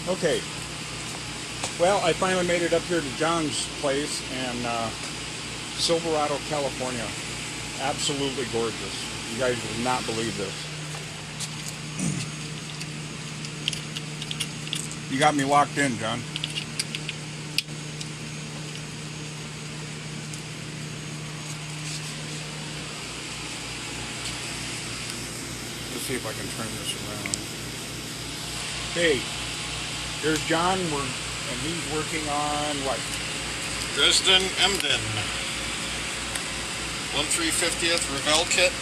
Okay, well, I finally made it up here to John's place in Silverado, California. Absolutely gorgeous. You guys will not believe this. You got me locked in, John. Let's see if I can turn this around. Okay, here's John, and he's working on what? Dresden Emden 1/350th Revell kit.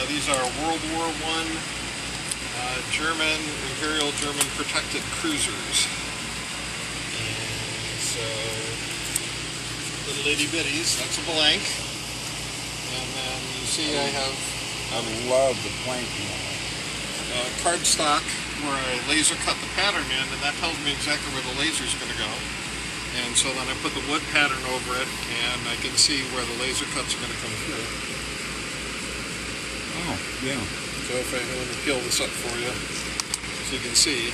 These are World War I German, Imperial German protected cruisers. And so, little itty bitties, that's a blank. And then you see I love the planking. cardstock where I laser cut the pattern in, and that tells me exactly where the laser is going to go. And so then I put the wood pattern over it, and I can see where the laser cuts are going to come through. Oh, yeah. So if I let me peel this up for you, so you can see.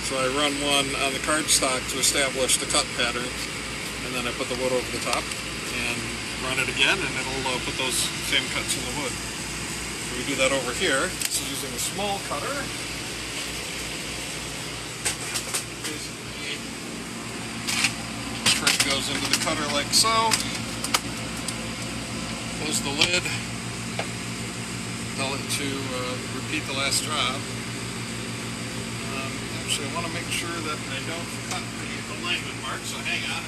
So I run one on the cardstock to establish the cut pattern, and then I put the wood over the top, and run it again, and it'll put those same cuts in the wood. So we do that over here. This is using a small cutter. Trim goes into the cutter like so. Close the lid. Tell it to repeat the last job. Actually, I want to make sure that I don't cut the alignment mark, so hang on.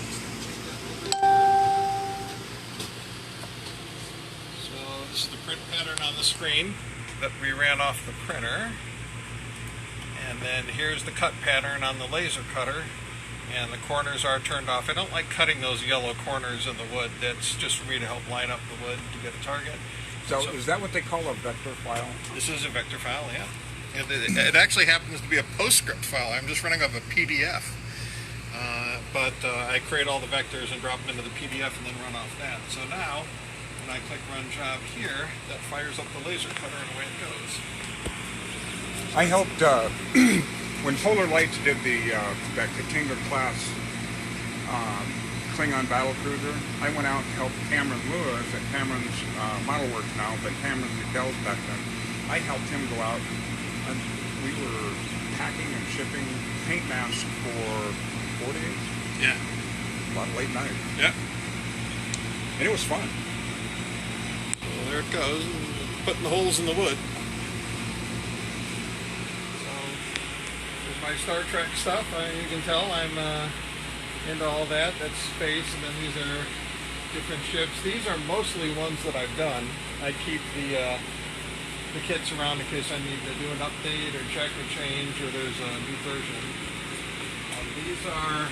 So this is the print pattern on the screen that we ran off the printer. And then here's the cut pattern on the laser cutter. And the corners are turned off. I don't like cutting those yellow corners in the wood. That's just for me to help line up the wood to get a target. So is that what they call a vector file? This is a vector file, yeah. It actually happens to be a PostScript file. I'm just running off a PDF. But I create all the vectors and drop them into the PDF and then run off that. So now, when I click Run Job here, that fires up the laser cutter and away it goes. I helped, when Polar Lights did that Katinga class Klingon battle cruiser, I went out and helped Cameron Lewis at Cameron's Model Works now, but Cameron's at Dell's back then. I helped him go out, and we were packing and shipping paint masks for 4 days. Yeah. A lot of late nights. Yeah. And it was fun. Well, there it goes, putting the holes in the wood. So, there's my Star Trek stuff. You can tell I'm into all that. That's space, and then these are different ships. These are mostly ones that I've done. I keep the kits around in case I need to do an update or check or change, or there's a new version. These are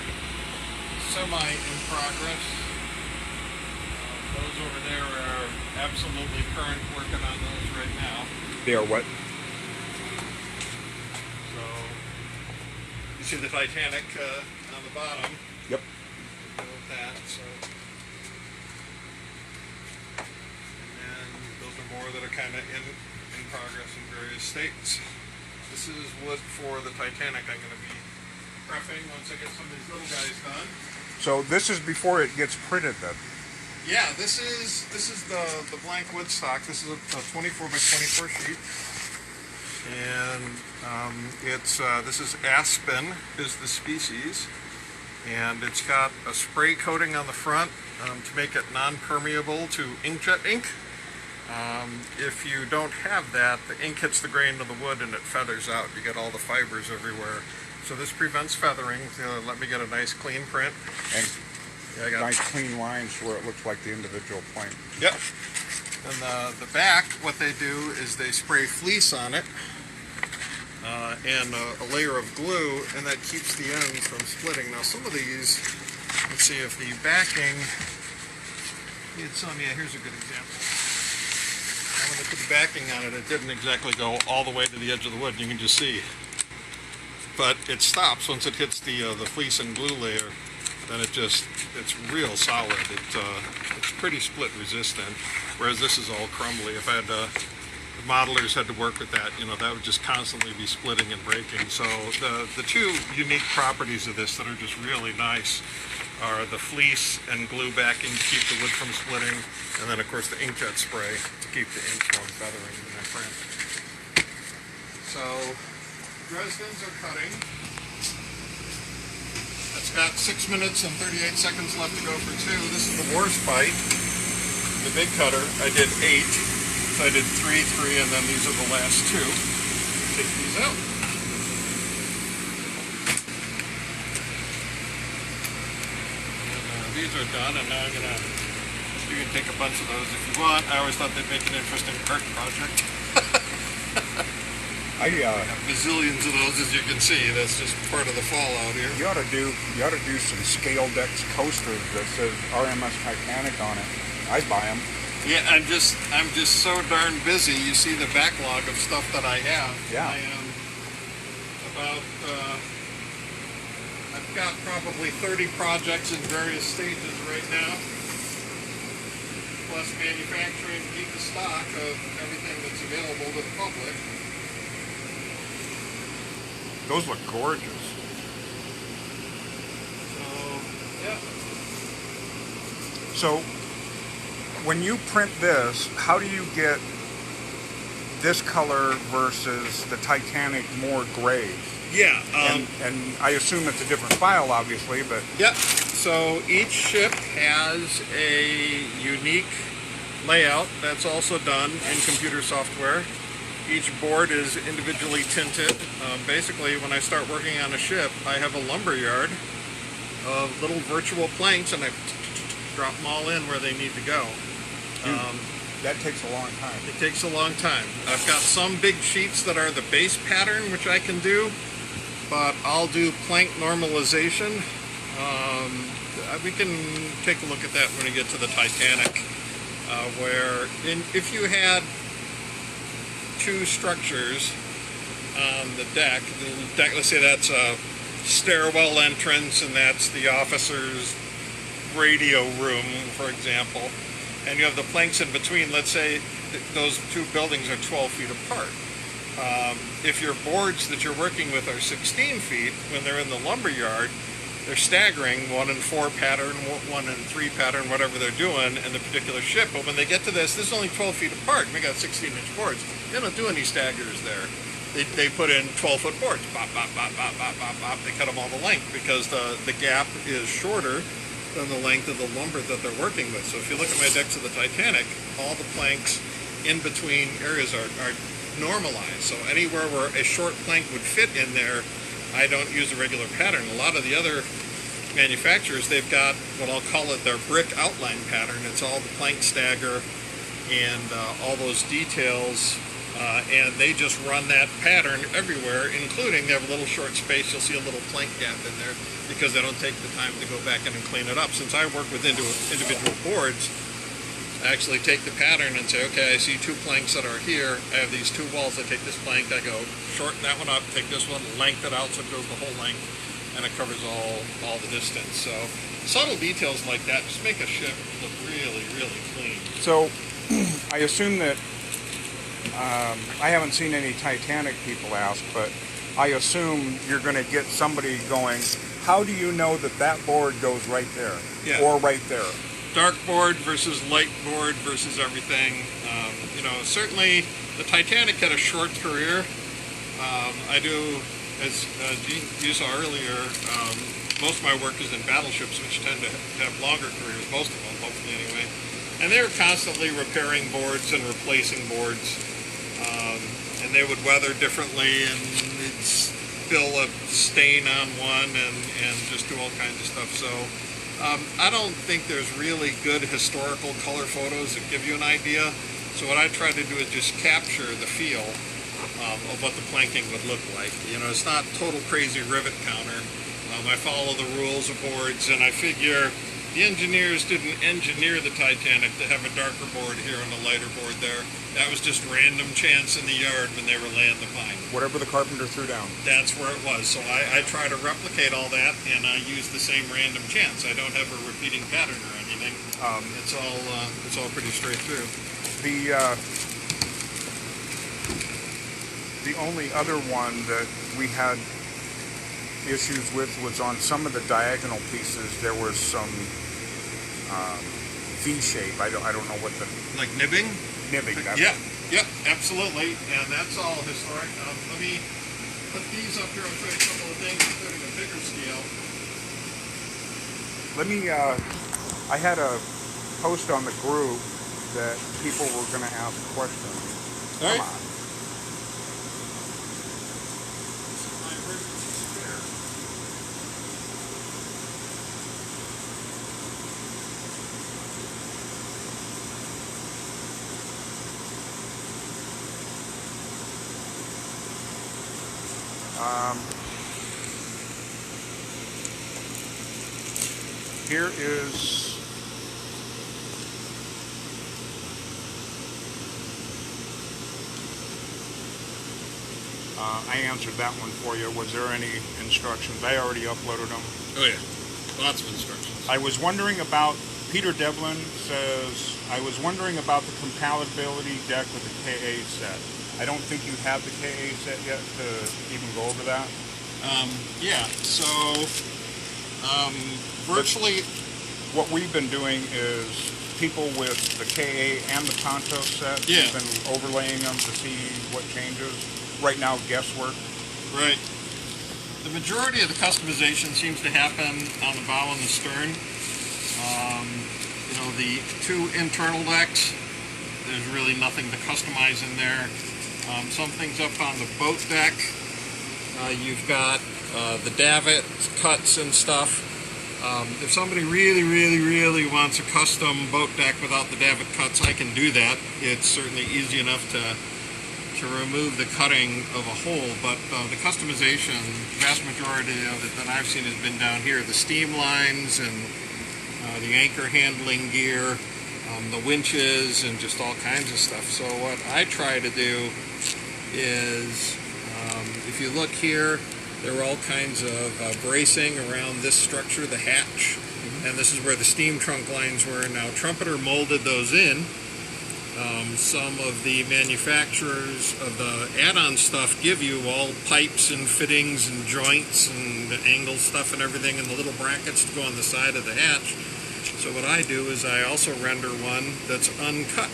semi in progress. Those over there are absolutely current, working on those right now. They are what? So, you see the Titanic on the bottom. Yep. With that, so. And then those are more that are kind of in progress in various states. This is wood for the Titanic I'm going to be prepping once I get some of these little guys done. So this is before it gets printed then? Yeah, this is the blank wood stock. This is a 24 by 24 sheet. And this is Aspen is the species. And it's got a spray coating on the front to make it non-permeable to inkjet ink. If you don't have that, the ink hits the grain of the wood and it feathers out. You get all the fibers everywhere. So this prevents feathering. Let me get a nice clean print. And yeah, nice clean lines where it looks like the individual plank. Yep. And the back, what they do is they spray fleece on it and a layer of glue, and that keeps the ends from splitting. Now some of these, let's see if the backing, here's a good example. Now when they put the backing on it, it didn't exactly go all the way to the edge of the wood. You can just see. But it stops once it hits the fleece and glue layer. Then it's real solid. It's pretty split resistant, whereas this is all crumbly. If I had to modelers had to work with that. That would just constantly be splitting and breaking. So the two unique properties of this that are just really nice are the fleece and glue backing to keep the wood from splitting, and then of course the inkjet spray to keep the ink from feathering in that print. So Dresden's are cutting. It's got 6 minutes and 38 seconds left to go for 2. This is the worst bite. The big cutter, I did 8. So I did 3, 3, and then these are the last 2. Take these out. And, these are done, and now you can take a bunch of those if you want. I always thought they'd make an interesting art project. I have bazillions of those, as you can see. That's just part of the fallout here. You ought to do some Scaledecks coasters that says RMS Titanic on it. I'd buy them. Yeah, I'm just so darn busy. You see the backlog of stuff that I have. Yeah. I am about I've got probably 30 projects in various stages right now, plus manufacturing to keep the stock of everything that's available to the public. Those look gorgeous. So, yeah. So, when you print this, how do you get this color versus the Titanic more gray? Yeah. And I assume it's a different file, obviously, but... Yep. So each ship has a unique layout that's also done in computer software. Each board is individually tinted. Basically, when I start working on a ship, I have a lumber yard of little virtual planks, and I drop them all in where they need to go. That takes a long time. It takes a long time. I've got some big sheets that are the base pattern, which I can do, but I'll do plank normalization. We can take a look at that when we get to the Titanic, where if you had two structures on the deck, let's say that's a stairwell entrance and that's the officer's radio room, for example, and you have the planks in between. Let's say those two buildings are 12 feet apart. If your boards that you're working with are 16 feet, when they're in the lumber yard, they're staggering 1 and 4 pattern, 1 and 3 pattern, whatever they're doing in the particular ship. But when they get to this is only 12 feet apart, and we got 16-inch boards. They don't do any staggers there. They put in 12-foot boards. Bop, bop, bop, bop, bop, bop, bop. They cut them all the length because the gap is shorter than the length of the lumber that they're working with. So if you look at my decks of the Titanic, all the planks in between areas are normalized. So anywhere where a short plank would fit in there, I don't use a regular pattern. A lot of the other manufacturers, they've got what I'll call it their brick outline pattern. It's all the plank stagger and all those details, and they just run that pattern everywhere, including they have a little short space. You'll see a little plank gap in there because they don't take the time to go back in and clean it up. Since I work with individual boards, I actually take the pattern and say, okay, I see 2 planks that are here. I have these 2 walls. I take this plank, I go shorten that one up, take this one, length it out so it goes the whole length, and it covers all the distance. So subtle details like that just make a ship look really, really clean. So I assume that I haven't seen any Titanic people ask, but I assume you're going to get somebody going, how do you know that that board goes right there? Yeah. Or right there? Dark board versus light board versus everything. Certainly the Titanic had a short career. I do, as you saw earlier, most of my work is in battleships, which tend to have longer careers, most of them, hopefully anyway. And they were constantly repairing boards and replacing boards. And they would weather differently, and they'd spill a stain on one and just do all kinds of stuff. So I don't think there's really good historical color photos that give you an idea. So what I try to do is just capture the feel of what the planking would look like. It's not total crazy rivet counter. I follow the rules of boards, and I figure the engineers didn't engineer the Titanic to have a darker board here and a lighter board there. That was just random chance in the yard when they were laying the pine. Whatever the carpenter threw down. That's where it was. So I try to replicate all that, and I use the same random chance. I don't have a repeating pattern or anything. It's all pretty straight through. The only other one that we had issues with was on some of the diagonal pieces. There was some V shape. I don't know what the Like nibbing? nibbing. Yeah, absolutely. And that's all historic. Let me put these up here. I'll show you a couple of things, including a bigger scale. Let me. I had a post on the group that people were going to ask questions. All right. Come on. My emergency spare. Here is I answered that one for you. Was there any instructions? I already uploaded them. Oh yeah, lots of instructions. I was wondering about, Peter Devlin says, I was wondering about the compatibility deck with the KA set. I don't think you have the KA set yet to even go over that. Yeah, so virtually What we've been doing is people with the KA and the Tonto set, Yeah. we've been overlaying them to see what changes. Right now, guesswork. right. The majority of the customization seems to happen on the bow and the stern. You know, the two internal decks, there's really nothing to customize in there. Some things up on the boat deck, you've got the davit cuts and stuff. If somebody really wants a custom boat deck without the davit cuts, I can do that. It's certainly easy enough to remove the cutting of a hole, but the customization, the vast majority of it that I've seen has been down here. The steam lines and the anchor handling gear, the winches, and just all kinds of stuff. So what I try to do is, if you look here, there are all kinds of bracing around this structure, the hatch, and this is where the steam trunk lines were. Now Trumpeter molded those in. Some of the manufacturers of the add-on stuff give you all pipes and fittings and joints and angle stuff and everything, and the little brackets to go on the side of the hatch. So what I do is I also render one that's uncut,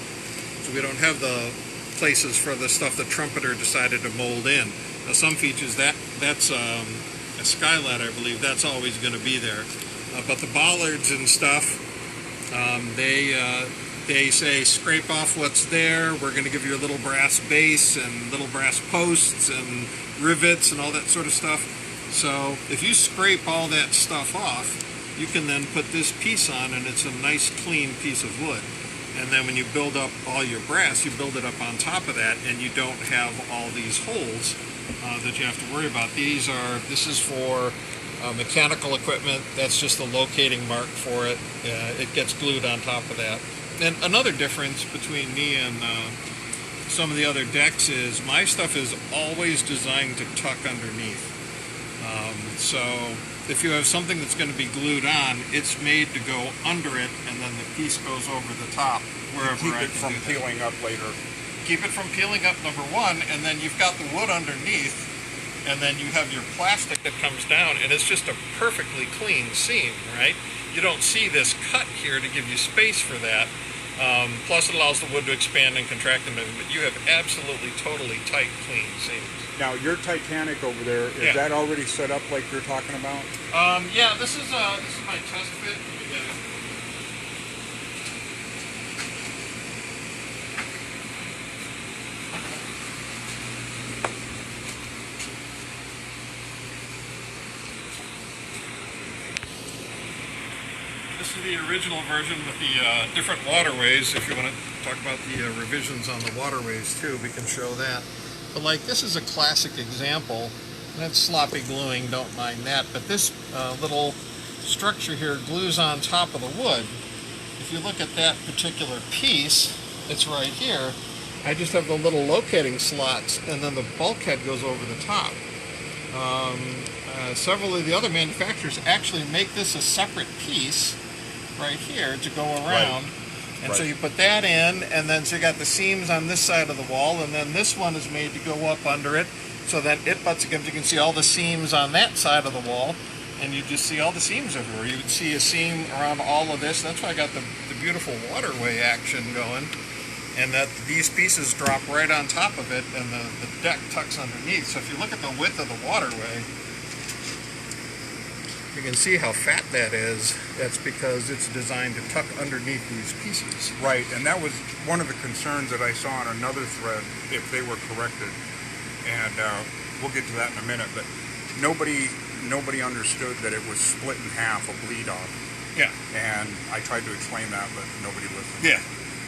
so we don't have the places for the stuff that Trumpeter decided to mold in. Now some features, that's a skylight, I believe, that's always going to be there. But the bollards and stuff, they say scrape off what's there. We're going to give you a little brass base and little brass posts and rivets and all that sort of stuff. So if you scrape all that stuff off, you can then put this piece on, and it's a nice clean piece of wood. And then when you build up all your brass, you build it up on top of that, and you don't have all these holes that you have to worry about. This is for mechanical equipment. That's just the locating mark for it. It gets glued on top of that. And another difference between me and some of the other decks is my stuff is always designed to tuck underneath. So if you have something that's going to be glued on, it's made to go under it, and then the piece goes over the top wherever Keep I it can from do that. peeling up later. Keep it from peeling up, number one, and then you've got the wood underneath, and then you have your plastic that comes down, and it's just a perfectly clean seam, right? You don't see this cut here to give you space for that. Plus it allows the wood to expand and contract, but you have absolutely totally tight, clean seams. Now, your Titanic over there, is Yeah. that already set up like you're talking about? Yeah, this is my test fit. Let me get it. This is the original version with the different waterways. If you want to talk about the revisions on the waterways too, we can show that. But like, this is a classic example. That's sloppy gluing, don't mind that. But this little structure here glues on top of the wood. If you look at that particular piece, it's right here. I just have the little locating slots, and then the bulkhead goes over the top. Several of the other manufacturers actually make this a separate piece right here to go around. And so you put that in, and then so you got the seams on this side of the wall, and then this one is made to go up under it, so that it butts against, you can see all the seams on that side of the wall, and you just see all the seams everywhere. You would see a seam around all of this. That's why I got the beautiful waterway action going, and that these pieces drop right on top of it, and the deck tucks underneath. So if you look at the width of the waterway, you can see how fat that is. That's because it's designed to tuck underneath these pieces. Right, and that was one of the concerns that I saw on another thread, if they were corrected, and we'll get to that in a minute, but nobody understood that it was split in half, a bleed off. Yeah. And I tried to explain that, but nobody listened. Yeah.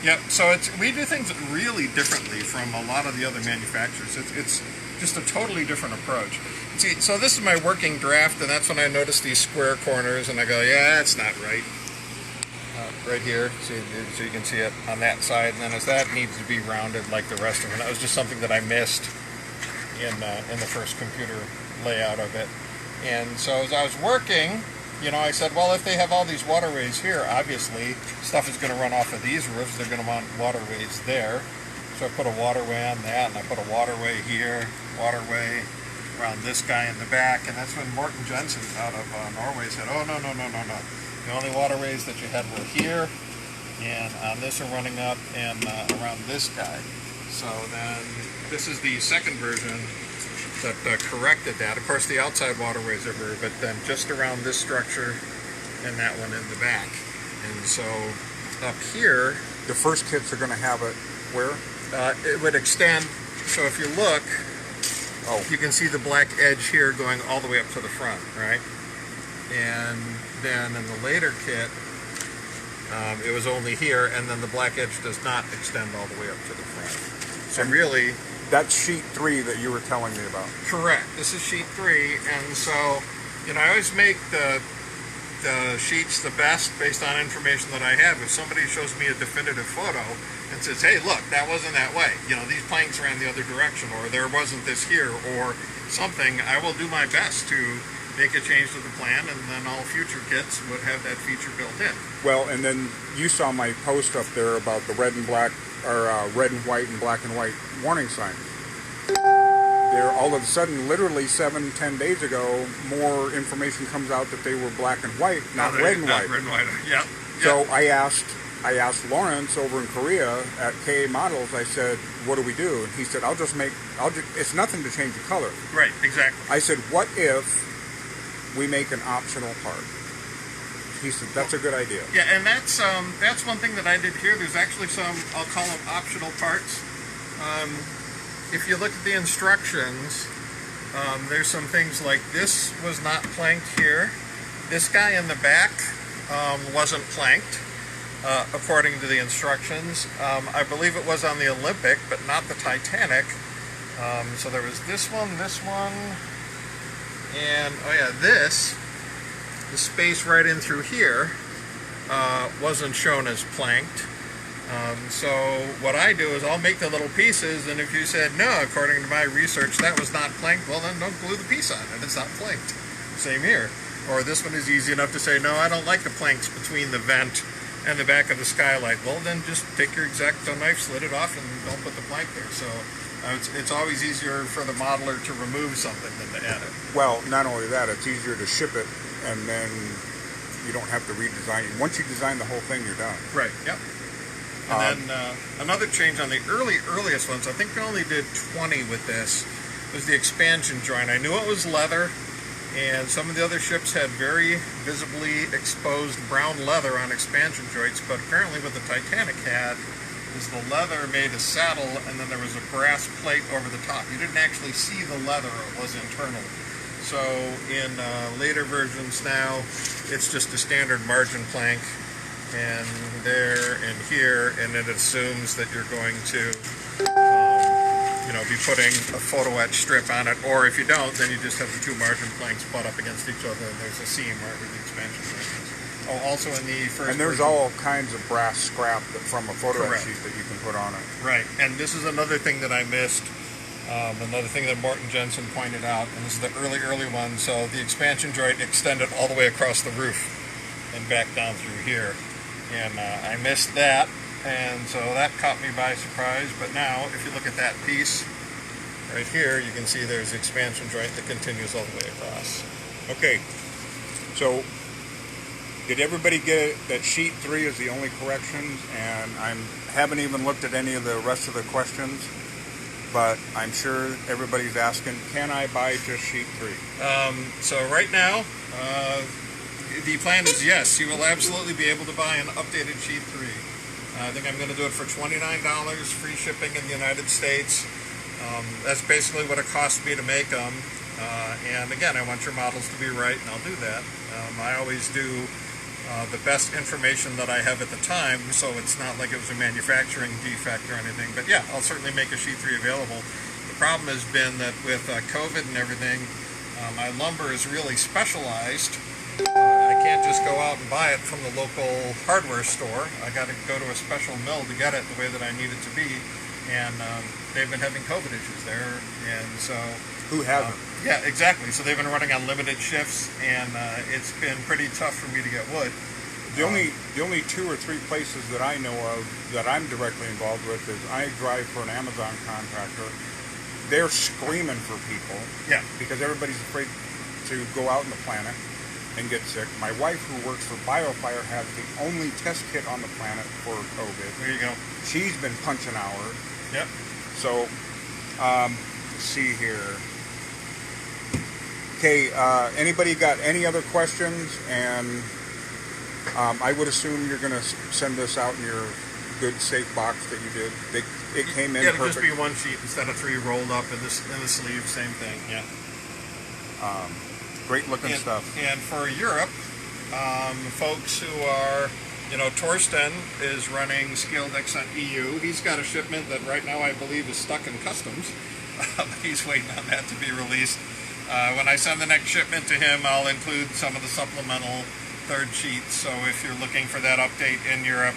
Yep. So we do things really differently from a lot of the other manufacturers. It's just a totally different approach. See, so this is my working draft, and that's when I notice these square corners, and I go, yeah, that's not right. Right here, so you can see it on that side, and then as that needs to be rounded like the rest of it. That was just something that I missed in the first computer layout of it. And so as I was working, you know, I said, well, if they have all these waterways here, obviously stuff is going to run off of these roofs. They're going to want waterways there. So I put a waterway on that, and I put a waterway here, waterway around this guy in the back. And that's when Morten Jensen out of Norway said, oh, no. The only waterways that you had were here, and on this are running up and around this guy. So then this is the second version that corrected that. Of course, the outside waterways are here, but then just around this structure and that one in the back. And so up here, The first kits are going to have it where? it would extend. So if you look, you can see the black edge here going all the way up to the front, right? And then in the later kit, it was only here, and then the black edge does not extend all the way up to the front. So really, That's sheet 3 that you were telling me about. correct. This is sheet 3, and so, you know, I always make the sheets the best based on information that I have. If somebody shows me a definitive photo and says, hey, look, that wasn't that way, you know, these planks ran the other direction, or there wasn't this here, or something, I will do my best to make a change to the plan, and then all future kits would have that feature built in. Well, and then you saw my post up there about the red and black, or red and white and black and white warning signs. There, all of a sudden, literally 7-10 days ago, more information comes out that they were black and white, not red and white. Red and white. Yeah. So I asked Lawrence over in Korea at KA Models. I said, "What do we do?" And he said, it's nothing to change the color." Right. Exactly. I said, "What if we make an optional part?" He said, "That's a good idea." Yeah, and that's one thing that I did here. There's actually some, I'll call them optional parts. If you look at the instructions, there's some things like this was not planked here. This guy in the back wasn't planked, according to the instructions. I believe it was on the Olympic, but not the Titanic. So there was this one, and the space right in through here wasn't shown as planked. So what I do is I'll make the little pieces, and if you said, no, according to my research, that was not planked, well then don't glue the piece on it. It's not planked. Same here. Or this one is easy enough to say, no, I don't like the planks between the vent and the back of the skylight. Well, then just take your X-Acto knife, slit it off, and don't put the plank there. So it's always easier for the modeler to remove something than to add it. Well, not only that, it's easier to ship it, and then you don't have to redesign it. Once you design the whole thing, you're done. Right, yep. And then another change on the earliest ones, I think we only did 20 with this, was the expansion joint. I knew it was leather, and some of the other ships had very visibly exposed brown leather on expansion joints, but apparently what the Titanic had is the leather made a saddle, and then there was a brass plate over the top. You didn't actually see the leather, it was internal. So in later versions now, it's just a standard margin plank, and there and here, and it assumes that you're going to be putting a photo etch strip on it, or if you don't, then you just have the two margin planks butt up against each other, and there's a seam right where the expansion joint is. Oh, also in the first And there's version, all kinds of brass scrap from a photo etch sheet that you can put on it. right, and this is another thing that I missed. Another thing that Morten Jensen pointed out, and this is the early one, so the expansion joint extended all the way across the roof and back down through here. And I missed that, And so that caught me by surprise. But now, if you look at that piece right here, you can see there's the expansion joint that continues all the way across. Okay, so did everybody get it that sheet 3 is the only corrections? And I haven't even looked at any of the rest of the questions, but I'm sure everybody's asking, can I buy just sheet 3? So right now, the plan is yes, you will absolutely be able to buy an updated sheet 3. I think I'm going to do it for $29, free shipping in the United States. That's basically what it cost me to make them. And again, I want your models to be right, and I'll do that. I always do the best information that I have at the time, so it's not like it was a manufacturing defect or anything. But yeah, I'll certainly make a sheet 3 available. The problem has been that with COVID and everything, my lumber is really specialized. I can't just go out and buy it from the local hardware store. I got to go to a special mill to get it the way that I need it to be. And they've been having COVID issues there, and so... Who hasn't? Yeah, exactly. So they've been running on limited shifts, and it's been pretty tough for me to get wood. The only 2 or 3 places that I know of that I'm directly involved with is I drive for an Amazon contractor. They're screaming for people. Yeah. Because everybody's afraid to go out in the planet and get sick. My wife, who works for BioFire, has the only test kit on the planet for COVID. There you go. She's been punching hours. Yep. So, let's see here. Okay, anybody got any other questions? And I would assume you're going to send this out in your good, safe box that you did. It came in perfect. perfect. It'll just be 1 sheet instead of 3 rolled up in the sleeve. Same thing. Yeah. Great looking stuff. And for Europe, folks who are, Torsten is running Scaledecks on EU. He's got a shipment that right now I believe is stuck in customs. He's waiting on that to be released. When I send the next shipment to him, I'll include some of the supplemental 3rd sheets. So if you're looking for that update in Europe,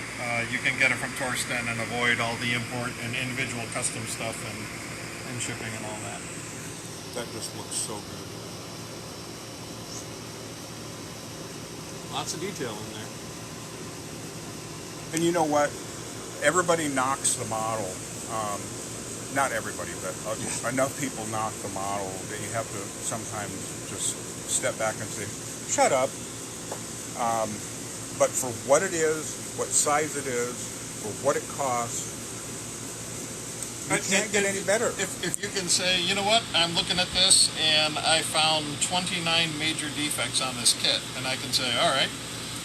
you can get it from Torsten and avoid all the import and individual custom stuff and shipping and all that. That just looks so good. Lots of detail in there. And you know what? Everybody knocks the model. Not everybody, but enough people knock the model that you have to sometimes just step back and say, shut up. But for what it is, what size it is, for what it costs, you can't get any better. If you can say, you know what, I'm looking at this and I found 29 major defects on this kit, and I can say, all right,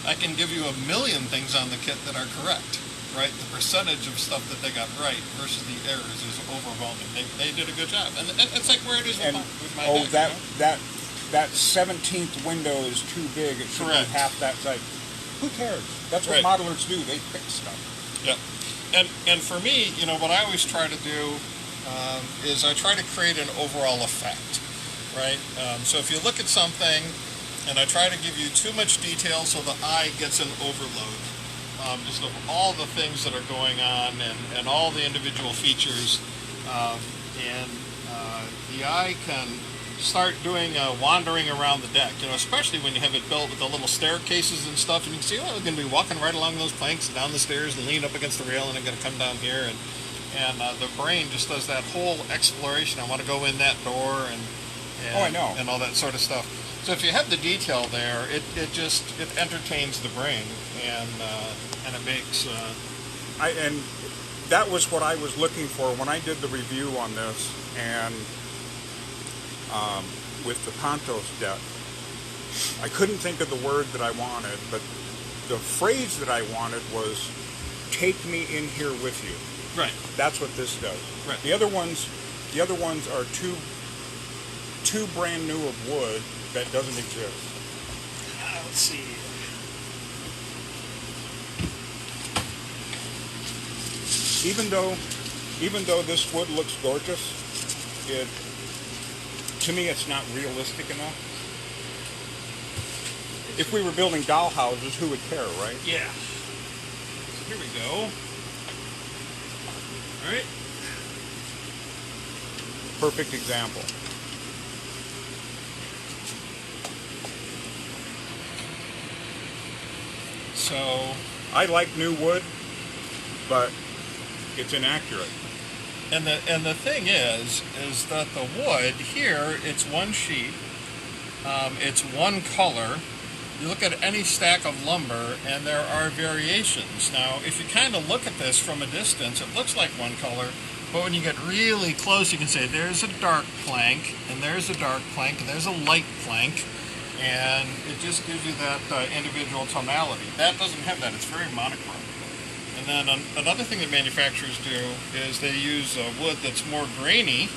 I can give you 1,000,000 things on the kit that are correct, right? The percentage of stuff that they got right versus the errors is overwhelming. They did a good job, and it's like where it is with my deck, that 17th window is too big. It should be half that size. Who cares? That's what modelers do. They fix stuff. Yeah. And for me, what I always try to do is I try to create an overall effect, right? So if you look at something and I try to give you too much detail so the eye gets an overload, just of all the things that are going on and all the individual features, and the eye can start doing wandering around the deck, especially when you have it built with the little staircases and stuff, and you can see, we're going to be walking right along those planks and down the stairs and lean up against the rail, and I'm going to come down here, and the brain just does that whole exploration. I want to go in that door, and I know, and all that sort of stuff. So if you have the detail there, it entertains the brain, and it makes. And that was what I was looking for when I did the review on this, and with the Pontos deck, I couldn't think of the word that I wanted, but the phrase that I wanted was "take me in here with you." Right. That's what this does. Right. The other ones are too brand new of wood that doesn't exist. Let's see. Even though this wood looks gorgeous, to me it's not realistic enough. If we were building dollhouses, who would care, right? Yeah. So here we go. All right. Perfect example. So I like new wood. but it's inaccurate. And the thing is that the wood here, it's one sheet, it's one color. You look at any stack of lumber and there are variations. Now, if you kind of look at this from a distance, it looks like one color, but when you get really close, you can say there's a dark plank, and there's a dark plank, and there's a light plank, and it just gives you that individual tonality. That doesn't have that. It's very monochrome. And then another thing that manufacturers do is they use wood that's more grainy.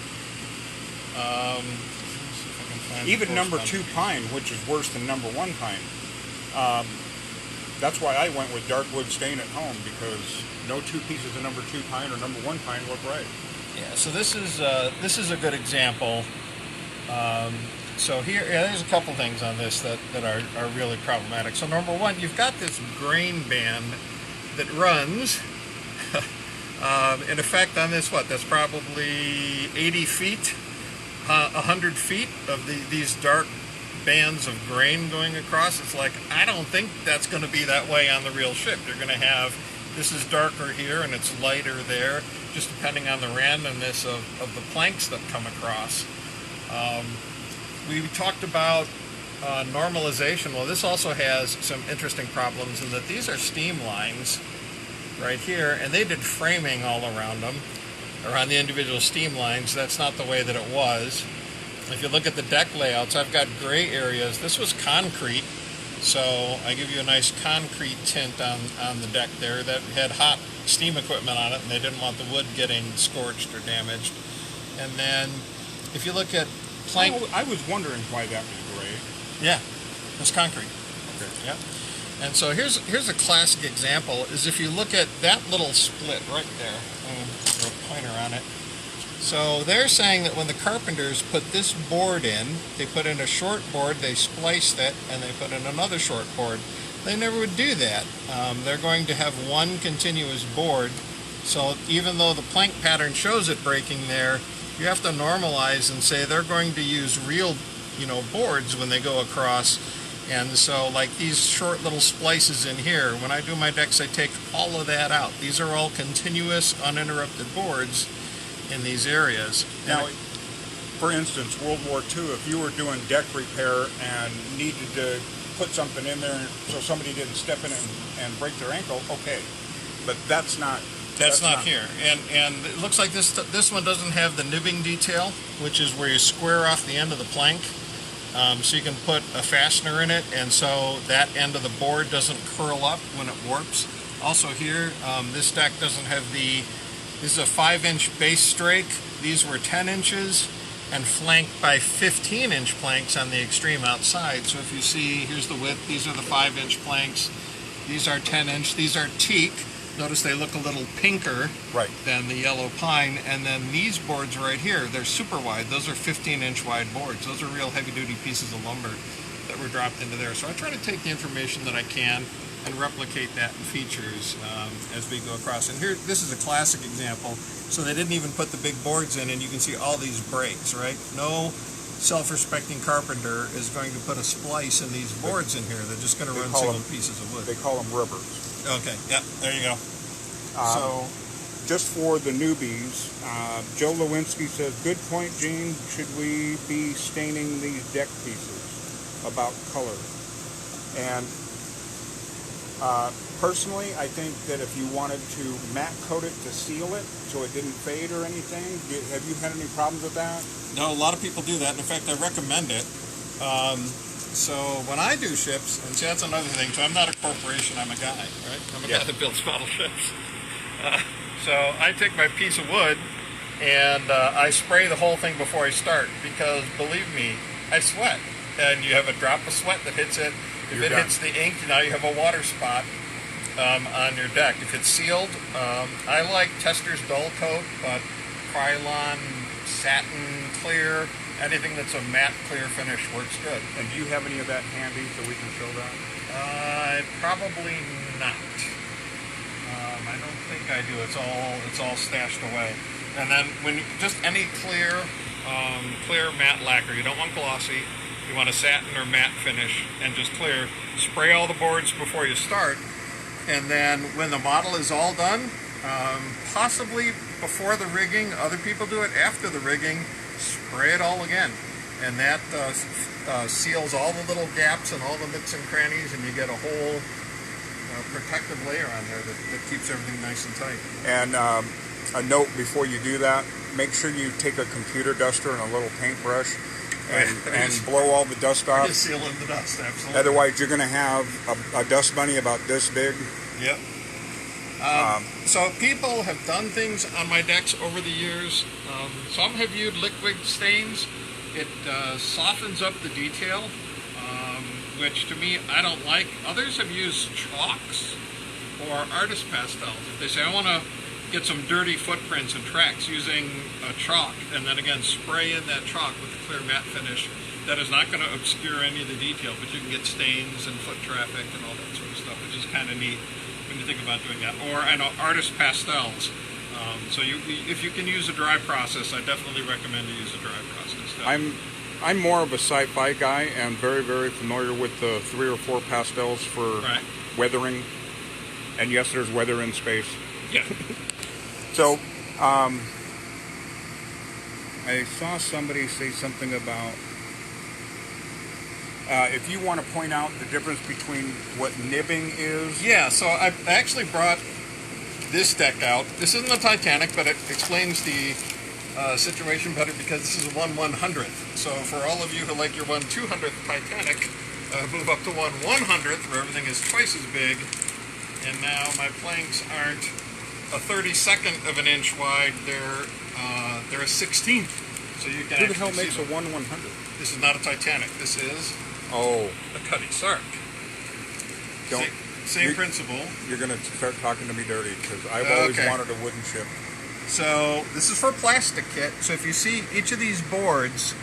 Let me see if I can find Even the number corresponding 2 pine, which is worse than number 1 pine. That's why I went with dark wood stain at home, because no 2 pieces of number 2 pine or number 1 pine look right. Yeah, so this is a good example. So here, there's a couple things on this that are really problematic. So number one, you've got this grain band that runs, in effect on this, that's probably 80 feet, 100 feet of these dark bands of grain going across. It's like, I don't think that's going to be that way on the real ship. You're going to have, this is darker here and it's lighter there, just depending on the randomness of the planks that come across. We talked about normalization. Well, this also has some interesting problems in that these are steam lines right here, and they did framing all around them, around the individual steam lines. That's not the way that it was. If you look at the deck layouts, I've got gray areas. This was concrete, so I give you a nice concrete tint on the deck there that had hot steam equipment on it, and they didn't want the wood getting scorched or damaged. And then if you look at plank... I was wondering why that was gray. Yeah, it's concrete. Okay. Yeah. And so here's a classic example, is if you look at that little split right there, throw a pointer on it. So they're saying that when the carpenters put this board in, they put in a short board, they spliced it, and they put in another short board. They never would do that. They're going to have one continuous board, so even though the plank pattern shows it breaking there, you have to normalize and say they're going to use real, boards when they go across. And so like these short little splices in here, when I do my decks, I take all of that out. These are all continuous, uninterrupted boards in these areas. Now, for instance, World War II, if you were doing deck repair and needed to put something in there so somebody didn't step in and break their ankle, okay. But that's not here. And it looks like this one doesn't have the nibbing detail, which is where you square off the end of the plank. So you can put a fastener in it, and so that end of the board doesn't curl up when it warps. Also here, this deck doesn't have this is a 5-inch base strake. These were 10 inches and flanked by 15-inch planks on the extreme outside. So if you see, here's the width, these are the 5-inch planks. These are 10-inch, these are teak. Notice they look a little pinker than the yellow pine. And then these boards right here, they're super wide. Those are 15-inch wide boards. Those are real heavy-duty pieces of lumber that were dropped into there. So I try to take the information that I can and replicate that in features as we go across. And here, this is a classic example. So they didn't even put the big boards in, and you can see all these breaks, right? No self-respecting carpenter is going to put a splice in these boards in here. They're just going to run single pieces of wood. They call them rubbers. Okay, yeah, there you go. So, just for the newbies, Joe Lewinsky says, good point, Gene. Should we be staining these deck pieces? About color. And personally, I think that if you wanted to matte coat it to seal it so it didn't fade or anything, have you had any problems with that? No, a lot of people do that. In fact, I recommend it. So when I do ships, and see, that's another thing. So I'm not a corporation, I'm a guy, right? I'm a guy that builds model ships. So I take my piece of wood and I spray the whole thing before I start, because believe me, I sweat. And you have a drop of sweat that hits it. If it hits the ink, now you have a water spot on your deck. If it's sealed, I like Tester's Dull Coat, but Krylon, Satin Clear, anything that's a matte clear finish works good. And do you have any of that handy so we can show that? Probably not. I don't think I do. It's all stashed away. And then when just any clear matte lacquer, you don't want glossy. You want a satin or matte finish and just clear. Spray all the boards before you start, and then when the model is all done, Possibly before the rigging. Other people do it after the rigging. Spray it all again, and that seals all the little gaps and all the nooks and crannies, and you get a whole protective layer on there that keeps everything nice and tight. And a note before you do that, make sure you take a computer duster and a little paintbrush and blow all the dust off. Just seal in the dust, absolutely. Otherwise, you're going to have a dust bunny about this big. Yep. So people have done things on my decks over the years. Some have used liquid stains. It softens up the detail, which to me I don't like. Others have used chalks or artist pastels. If they say, I want to get some dirty footprints and tracks using a chalk, and then again spray in that chalk with a clear matte finish, that is not going to obscure any of the detail, but you can get stains and foot traffic and all that sort of stuff, which is kind of neat when you think about doing that. Or I know artist pastels. So if you can use a dry process, I definitely recommend to use a dry process. I'm more of a sci-fi guy and very, very familiar with the 3 or 4 pastels for weathering. And yes, there's weather in space. Yeah. So, I saw somebody say something about if you want to point out the difference between what nibbing is. Yeah, so I actually brought this deck out. This isn't the Titanic, but it explains the situation better because this is a 1/100th. So for all of you who like your 1/200th Titanic, move up to 1/100th where everything is twice as big. And now my planks aren't a 32nd of an inch wide; they're a 16th. So you can. Who the hell makes a 1/100th? This is not a Titanic. This is a Cutty Sark. Same principle. You're going to start talking to me dirty because I've always wanted a wooden ship. So this is for plastic kit. So if you see each of these boards,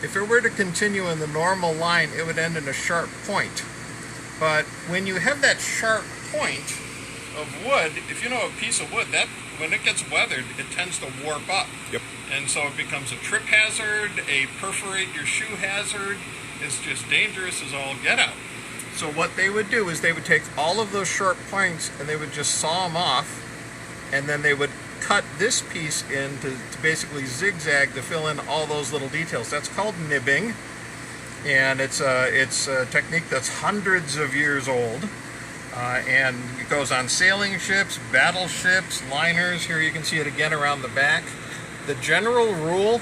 if it were to continue in the normal line, it would end in a sharp point. But when you have that sharp point of wood, if you know a piece of wood, that when it gets weathered, it tends to warp up. Yep. And so it becomes a trip hazard, a perforate your shoe hazard. It's just dangerous as all get out. So what they would do is they would take all of those sharp points and they would just saw them off, and then they would cut this piece in to basically zigzag to fill in all those little details. That's called nibbing, and it's a technique that's hundreds of years old, and it goes on sailing ships, battleships, liners. Here you can see it again around the back. The general rule,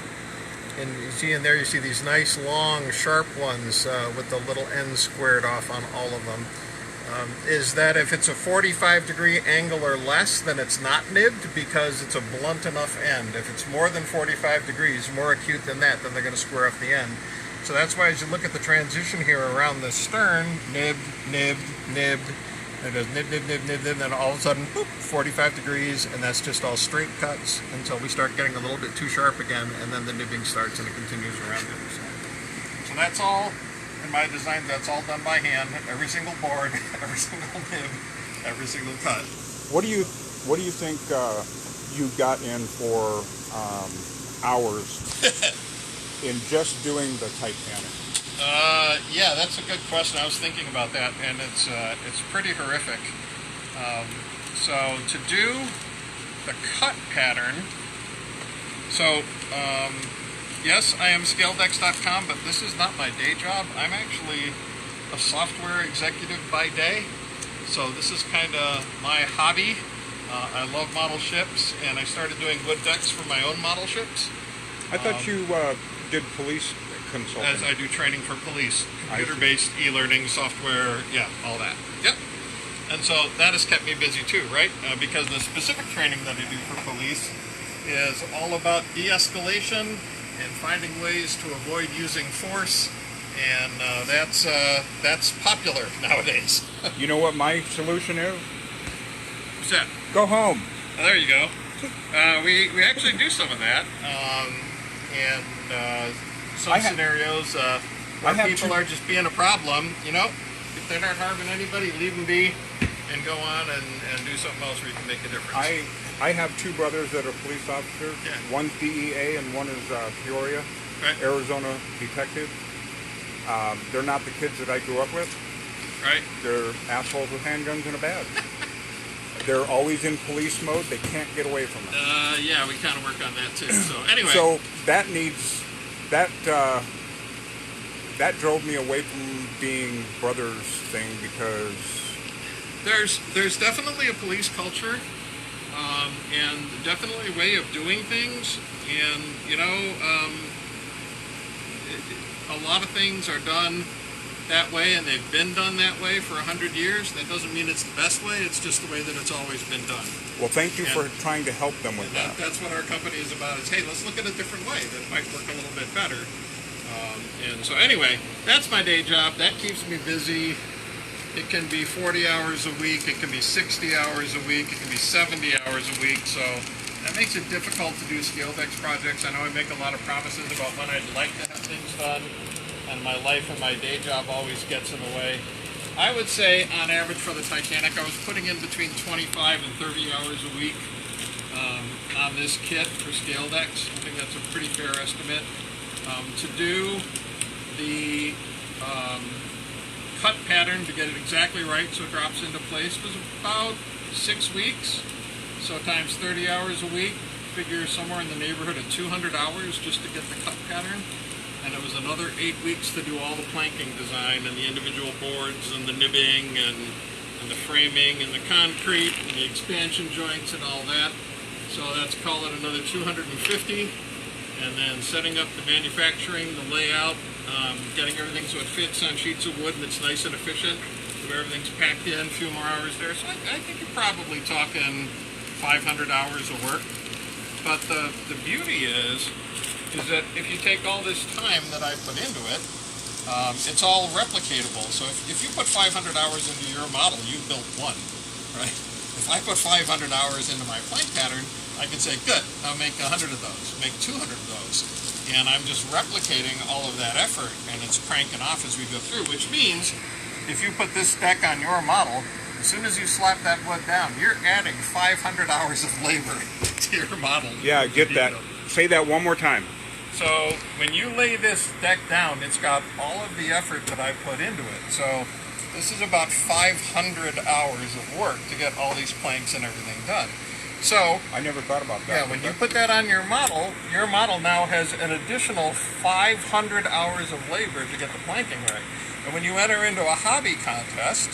and you see in there, you see these nice long sharp ones with the little ends squared off on all of them, is that if it's a 45-degree angle or less, then it's not nibbed because it's a blunt enough end. If it's more than 45 degrees, more acute than that, then they're going to square off the end. So that's why as you look at the transition here around the stern, nibbed, nibbed, nibbed, and it goes nib, nib, nib, nib, nib, and then all of a sudden, boop, 45 degrees, and that's just all straight cuts until we start getting a little bit too sharp again, and then the nibbing starts and it continues around the other side. So that's all, in my design, that's all done by hand. Every single board, every single nib, every single cut. What do you think you got in for hours in just doing the Titanic? Yeah, that's a good question. I was thinking about that, and it's pretty horrific. So to do the cut pattern, so yes, I am Scaledecks.com, but this is not my day job. I'm actually a software executive by day, so this is kind of my hobby. I love model ships, and I started doing wood decks for my own model ships. I thought you did police consulting. As I do training for police, computer-based e-learning software, yeah, all that. Yep. And so that has kept me busy too, right? Because the specific training that I do for police is all about de-escalation and finding ways to avoid using force, and that's popular nowadays. You know what my solution is? What's that? Go home. Oh, there you go. We actually do some of that, and some scenarios where people are just being a problem. You know, if they're not harming anybody, leave them be, and go on and do something else where you can make a difference. I have 2 brothers that are police officers. Yeah. One's DEA and one is Peoria, Arizona detective. They're not the kids that I grew up with. Right. They're assholes with handguns and a badge. they're always in police mode. They can't get away from it. Yeah, we kind of work on that too. So anyway. So that needs that that drove me away from being brothers thing because there's definitely a police culture, and definitely a way of doing things, and you know, a lot of things are done that way, and they've been done that way for 100 years. That doesn't mean it's the best way. It's just the way that it's always been done. Well, thank you for trying to help them with that. That's what our company is about. Is hey, let's look at a different way that might work a little bit better. And so anyway, that's my day job. That keeps me busy. It can be 40 hours a week. It can be 60 hours a week. It can be 70 hours a week. So that makes it difficult to do Scaledecks projects. I know I make a lot of promises about when I'd like to have things done, and my life and my day job always gets in the way. I would say, on average for the Titanic, I was putting in between 25 and 30 hours a week on this kit for Scaledecks. I think that's a pretty fair estimate. To do the cut pattern to get it exactly right so it drops into place was about 6 weeks. So times 30 hours a week, figure somewhere in the neighborhood of 200 hours just to get the cut pattern. And it was another 8 weeks to do all the planking design and the individual boards and the nibbing and the framing and the concrete and the expansion joints and all that. So that's call it another 250. And then setting up the manufacturing, the layout, getting everything so it fits on sheets of wood and it's nice and efficient. So everything's packed in, a few more hours there. So I think you're probably talking 500 hours of work. But the beauty is that if you take all this time that I put into it, it's all replicatable. So if you put 500 hours into your model, you built one, right? If I put 500 hours into my plank pattern, I can say, good, now make 100 of those, make 200 of those. And I'm just replicating all of that effort, and it's cranking off as we go through, which means if you put this deck on your model, as soon as you slap that wood down, you're adding 500 hours of labor to your model. Yeah, get that. Say that one more time. So when you lay this deck down, it's got all of the effort that I put into it. So this is about 500 hours of work to get all these planks and everything done. So I never thought about that. Yeah, when you put that on your model now has an additional 500 hours of labor to get the planking right. And when you enter into a hobby contest,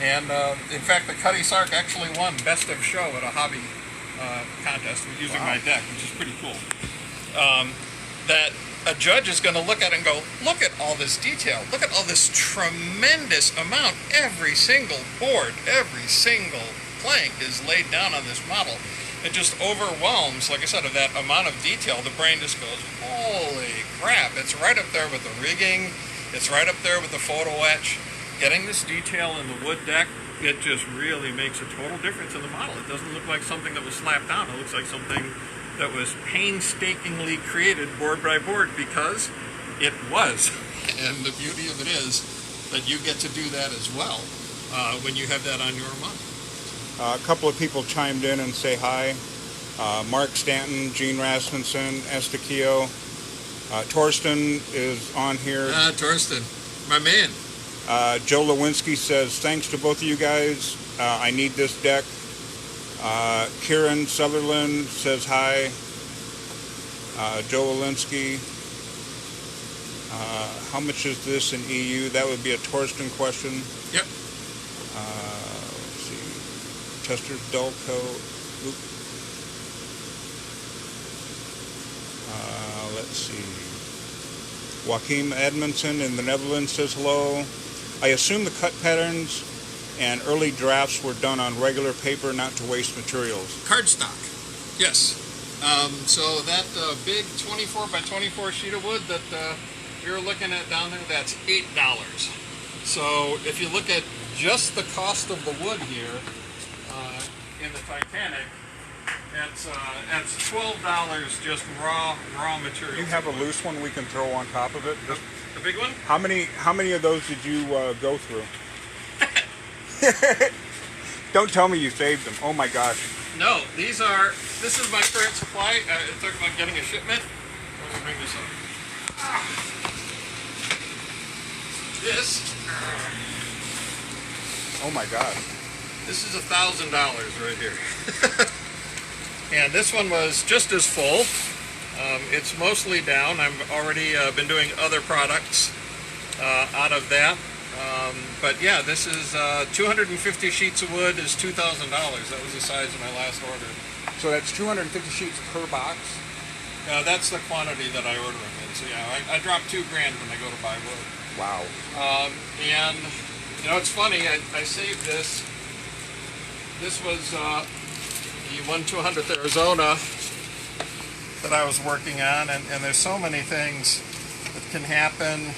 and in fact the Cuddy Sark actually won Best of Show at a hobby contest with using my deck, which is pretty cool. That a judge is going to look at it and go, look at all this detail, look at all this tremendous amount, every single board, every single plank is laid down on this model. It just overwhelms, like I said, of that amount of detail. The brain just goes, holy crap, it's right up there with the rigging, it's right up there with the photo etch. Getting this detail in the wood deck, it just really makes a total difference in the model. It doesn't look like something that was slapped down, it looks like something that was painstakingly created board by board, because it was. And the beauty of it is that you get to do that as well when you have that on your model. A couple of people chimed in and say hi. Mark Stanton, Gene Rasmussen, Estaquio. Torsten is on here. Torsten, my man. Joe Lewinsky says, thanks to both of you guys. I need this deck. Kieran Sutherland says hi. Joe Lewinsky. How much is this in EU? That would be a Torsten question. Yep. Chester's Dulco. Let's see. Joachim Edmondson in the Netherlands says hello. I assume the cut patterns and early drafts were done on regular paper, not to waste materials. Cardstock. Yes. So that big 24 by 24 sheet of wood that we were looking at down there, that's $8. So if you look at just the cost of the wood here, in the Titanic, that's $12 just raw material. You have a loose one we can throw on top of it? A big one? How many of those did you go through? Don't tell me you saved them. Oh my gosh. No, this is my current supply. Talk about getting a shipment. Let me bring this up. This. Oh my god. This is $1,000 right here. And this one was just as full. It's mostly down. I've already been doing other products out of that. But yeah, this is 250 sheets of wood is $2,000. That was the size of my last order. So that's 250 sheets per box? That's the quantity that I order them in. So yeah, I drop $2,000 when I go to buy wood. Wow. And you know, it's funny, I saved this. This was the 1/200th Arizona that I was working on, and there's so many things that can happen.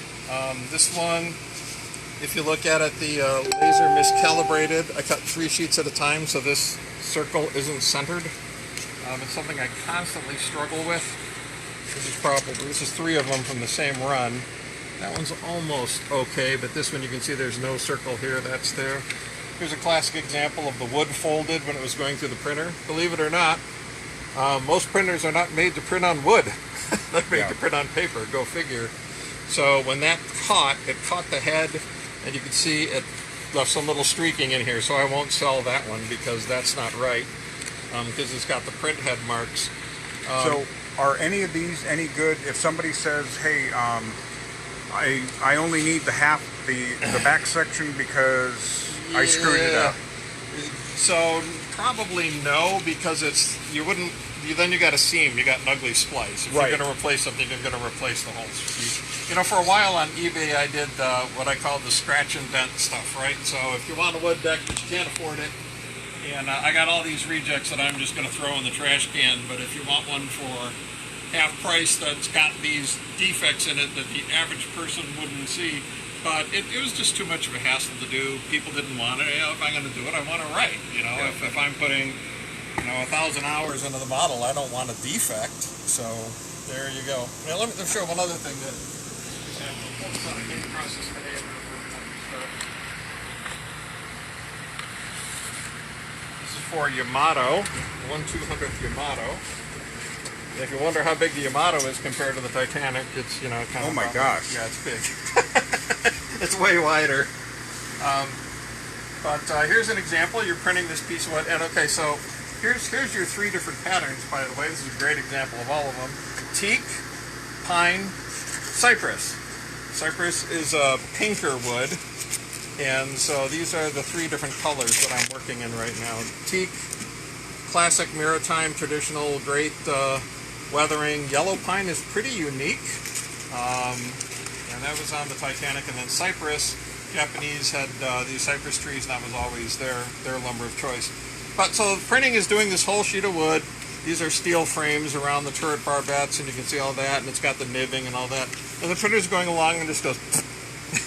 This one, if you look at it, the laser miscalibrated. I cut 3 sheets at a time, so this circle isn't centered. It's something I constantly struggle with. This is 3 of them from the same run. That one's almost okay, but this one you can see there's no circle here, that's there. Here's a classic example of the wood folded when it was going through the printer. Believe it or not, most printers are not made to print on wood. They're made to print on paper, go figure. So when that it caught the head, and you can see it left some little streaking in here, so I won't sell that one because that's not right, because it's got the print head marks. So are any of these any good if somebody says, hey, I only need the back section because I screwed it up? So probably no, because then you got a seam, you got an ugly splice. If you're going to replace something, you're going to replace the whole sheet. You know, for a while on eBay, I did what I call the scratch and dent stuff, right? So if you want a wood deck but you can't afford it, and I got all these rejects that I'm just going to throw in the trash can, but if you want one for half price that's got these defects in it that the average person wouldn't see, but it was just too much of a hassle to do. People didn't want it. You know, if I'm going to do it, I want it right. You know, if I'm putting 1,000 hours into the model, I don't want a defect. So there you go. Now let me show one other thing that I came across this today. This is for Yamato, 1/200th Yamato. If you wonder how big the Yamato is compared to the Titanic, it's, kind of... Oh my gosh. Yeah, it's big. It's way wider. But here's an example. You're printing this piece of wood, and okay, so here's your 3 different patterns, by the way. This is a great example of all of them. Teak, pine, cypress. Cypress is a pinker wood, and so these are the 3 different colors that I'm working in right now. Teak, classic maritime, traditional, great weathering. Yellow pine is pretty unique, and that was on the Titanic. And then cypress, Japanese had these cypress trees, and that was always their lumber of choice. But so printing is doing this whole sheet of wood. These are steel frames around the turret barbettes, and you can see all that, and it's got the nibbing and all that. And the printer's going along and just goes,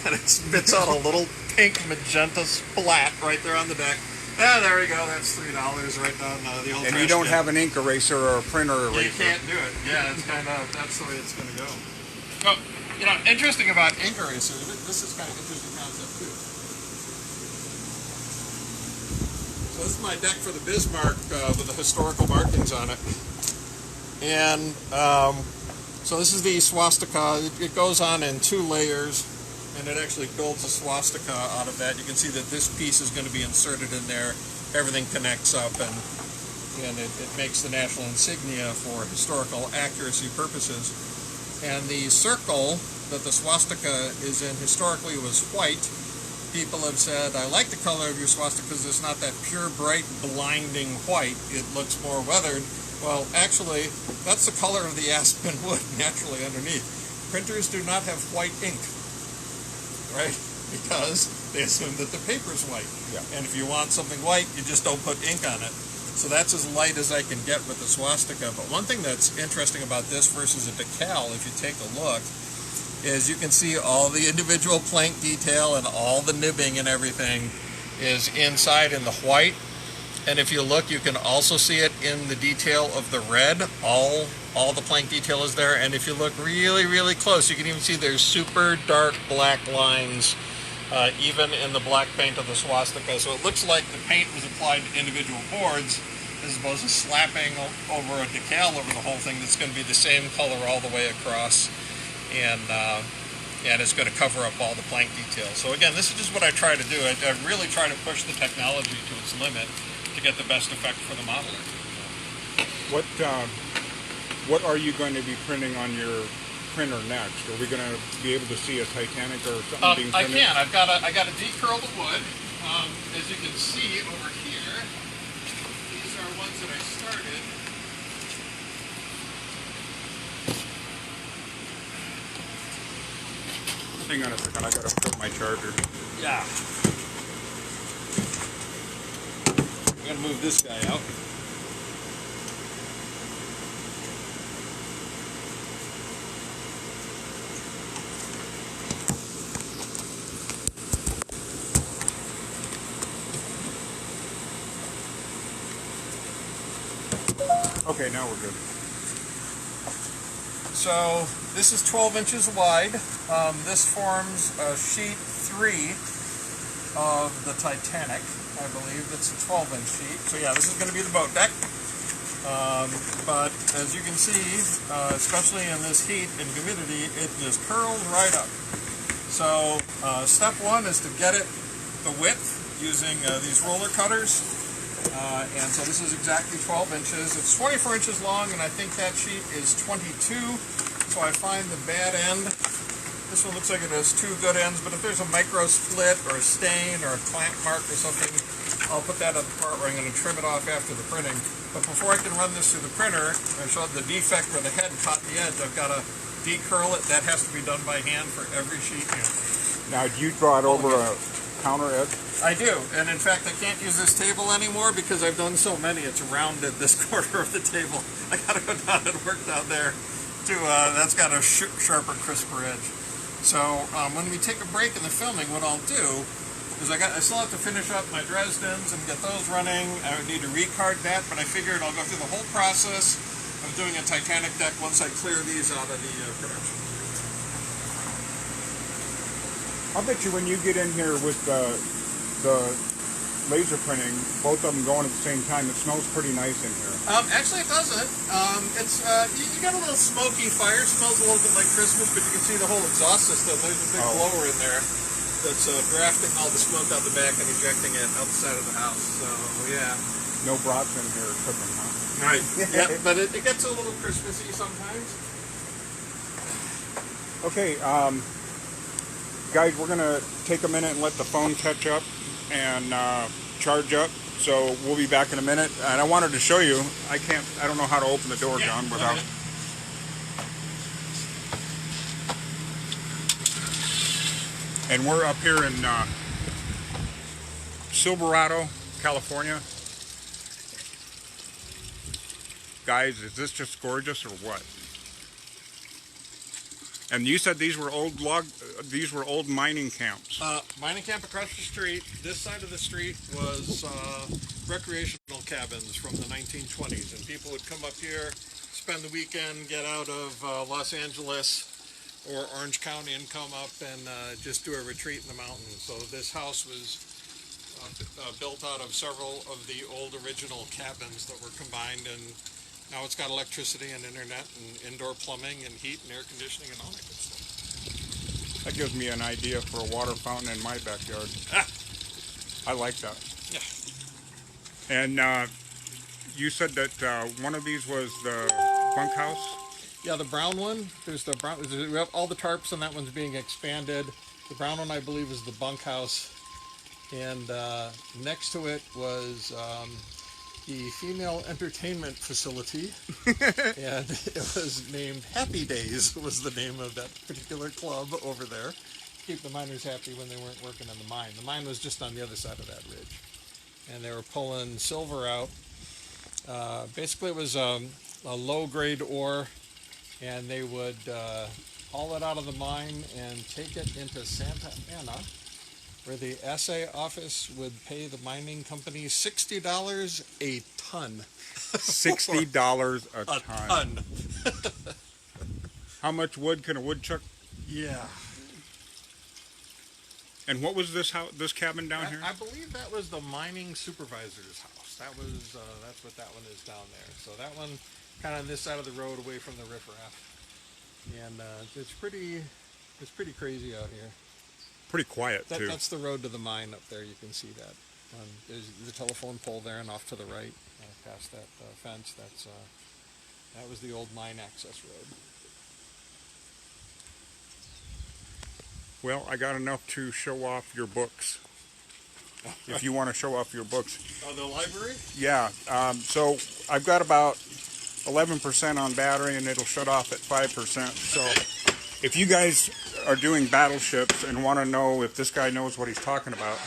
and it spits out a little pink magenta splat right there on the deck. Yeah, there we go. That's $3 right down the old. And you don't have an ink eraser or a printer eraser. You can't do it. Yeah, it's that's the way it's going to go. Oh, interesting about ink eraser. This is kind of interesting concept too. So this is my deck for the Bismarck with the historical markings on it, and so this is the swastika. It goes on in 2 layers. And it actually builds a swastika out of that. You can see that this piece is going to be inserted in there. Everything connects up, and it makes the national insignia for historical accuracy purposes. And the circle that the swastika is in historically was white. People have said, I like the color of your swastika because it's not that pure, bright, blinding white. It looks more weathered. Well, actually, that's the color of the aspen wood naturally underneath. Printers do not have white ink. Right? Because they assume that the paper's white. Yeah. And if you want something white, you just don't put ink on it. So that's as light as I can get with the swastika. But one thing that's interesting about this versus a decal, if you take a look, is you can see all the individual plank detail and all the nibbing and everything is inside in the white. And if you look, you can also see it in the detail of the red. All the plank detail is there, and if you look really, really close, you can even see there's super dark black lines, even in the black paint of the swastika. So it looks like the paint was applied to individual boards, as opposed to slapping over a decal over the whole thing that's going to be the same color all the way across. And and it's going to cover up all the plank details. So again, this is just what I try to do. I really try to push the technology to its limit to get the best effect for the modeler. What are you going to be printing on your printer next? Are we going to be able to see a Titanic or something being I printed? can. I got a decurled wood. As you can see over here, these are ones that I started. Hang on a second, I gotta put my charger. Yeah. I'm gonna move this guy out. Okay, now we're good. So this is 12 inches wide. This forms sheet 3 of the Titanic, I believe. It's a 12-inch sheet. So yeah, this is going to be the boat deck. But as you can see, especially in this heat and humidity, it just curls right up. So step 1 is to get it the width using these roller cutters. And so this is exactly 12 inches. It's 24 inches long, and I think that sheet is 22. So I find the bad end. This one looks like it has 2 good ends, but if there's a micro split or a stain or a clamp mark or something, I'll put that at the part where I'm going to trim it off after the printing. But before I can run this through the printer and show the defect where the head caught the edge, I've got to decurl it. That has to be done by hand for every sheet here. Now, do you draw it over a counter edge? I do, and in fact I can't use this table anymore because I've done so many. It's rounded this corner of the table. I gotta go down and work down there to, that's got a sharper, crisper edge. So when we take a break in the filming, what I'll do is I still have to finish up my Dresdens and get those running. I would need to recard that, but I figured I'll go through the whole process of doing a Titanic deck once I clear these out of the production. I'll bet you when you get in here with the laser printing, both of them going at the same time, it smells pretty nice in here. Actually, it doesn't. It's you got a little smoky fire. It smells a little bit like Christmas, but you can see the whole exhaust system. There's a big blower in there that's drafting all the smoke out the back and ejecting it out the side of the house. So yeah. No brats in here cooking, huh? Right. Yeah, but it gets a little Christmassy sometimes. Okay, guys, we're gonna take a minute and let the phone catch up and charge up. So we'll be back in a minute. And I wanted to show you. I don't know how to open the door, John, without. And we're up here in Silverado, California. Guys, is this just gorgeous or what? And you said these were old mining camps. Mining camp across the street. This side of the street was recreational cabins from the 1920s, and people would come up here, spend the weekend, get out of Los Angeles or Orange County, and come up and just do a retreat in the mountains. So this house was built out of several of the old original cabins that were combined, and now it's got electricity and internet and indoor plumbing and heat and air conditioning and all that good stuff. That gives me an idea for a water fountain in my backyard. I like that. Yeah. And you said that one of these was the bunkhouse? Yeah, the brown one. There's the brown. We have all the tarps, and that one's being expanded. The brown one, I believe, is the bunkhouse, and next to it was the female entertainment facility, and it was named Happy Days. Was the name of that particular club over there. Keep the miners happy when they weren't working in the mine. The mine was just on the other side of that ridge, and they were pulling silver out. Basically, it was a low-grade ore, and they would haul it out of the mine and take it into Santa Ana, where the assay office would pay the mining company $60 a ton. $60 a ton. A ton. How much wood can a woodchuck? Yeah. And what was this house, this cabin down here? I believe that was the mining supervisor's house. That was that's what that one is down there. So that one kind of on this side of the road, away from the riffraff, and it's pretty It's pretty crazy out here. Pretty quiet too. That's the road to the mine up there. You can see that. There's the telephone pole there, and off to the right, past that fence. That was the old mine access road. Well, I got enough to show off your books. If you want to show off your books. Oh, the library? Yeah. So I've got about 11% on battery, and it'll shut off at 5%. So if you guys are doing battleships and want to know if this guy knows what he's talking about,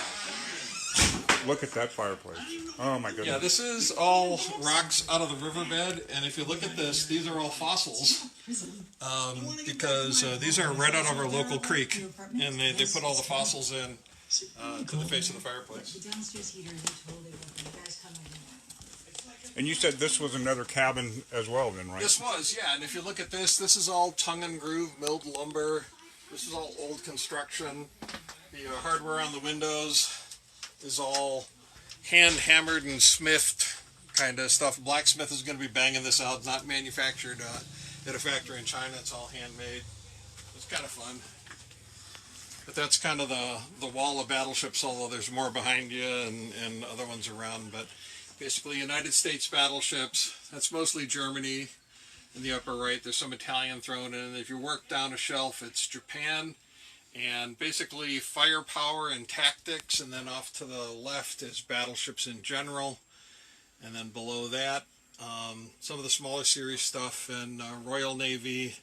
look at that fireplace. Oh my goodness. Yeah, this is all rocks out of the riverbed, and if you look at this, these are all fossils, because these are right out of our local creek, and they put all the fossils in to the face of the fireplace. And you said this was another cabin as well then, right? This was, yeah, and if you look at this is all tongue and groove milled lumber. This is all old construction. The hardware on the windows is all hand hammered and smithed kind of stuff. Blacksmith is going to be banging this out, not manufactured at a factory in China. It's all handmade. It's kind of fun. But that's kind of the wall of battleships, although there's more behind you and other ones around. But basically United States battleships. That's mostly Germany in the upper right. There's some Italian thrown in. If you work down a shelf, it's Japan. And basically firepower and tactics, and then off to the left is battleships in general, and then below that some of the smaller series stuff and Royal Navy.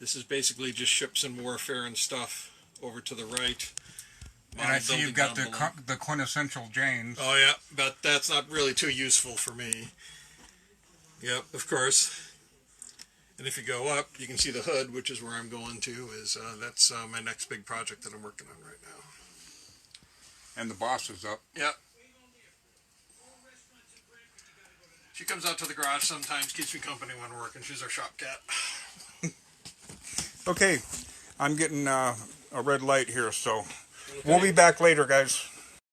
This is basically just ships and warfare and stuff over to the right. And I see you've got the quintessential Janes. Oh yeah, but that's not really too useful for me. Yep, of course. And if you go up, you can see the hood, which is where I'm going to. That's my next big project that I'm working on right now. And the boss is up. Yep. She comes out to the garage sometimes, keeps me company when we're working. She's our shop cat. Okay, I'm getting a red light here, so we'll be back later, guys.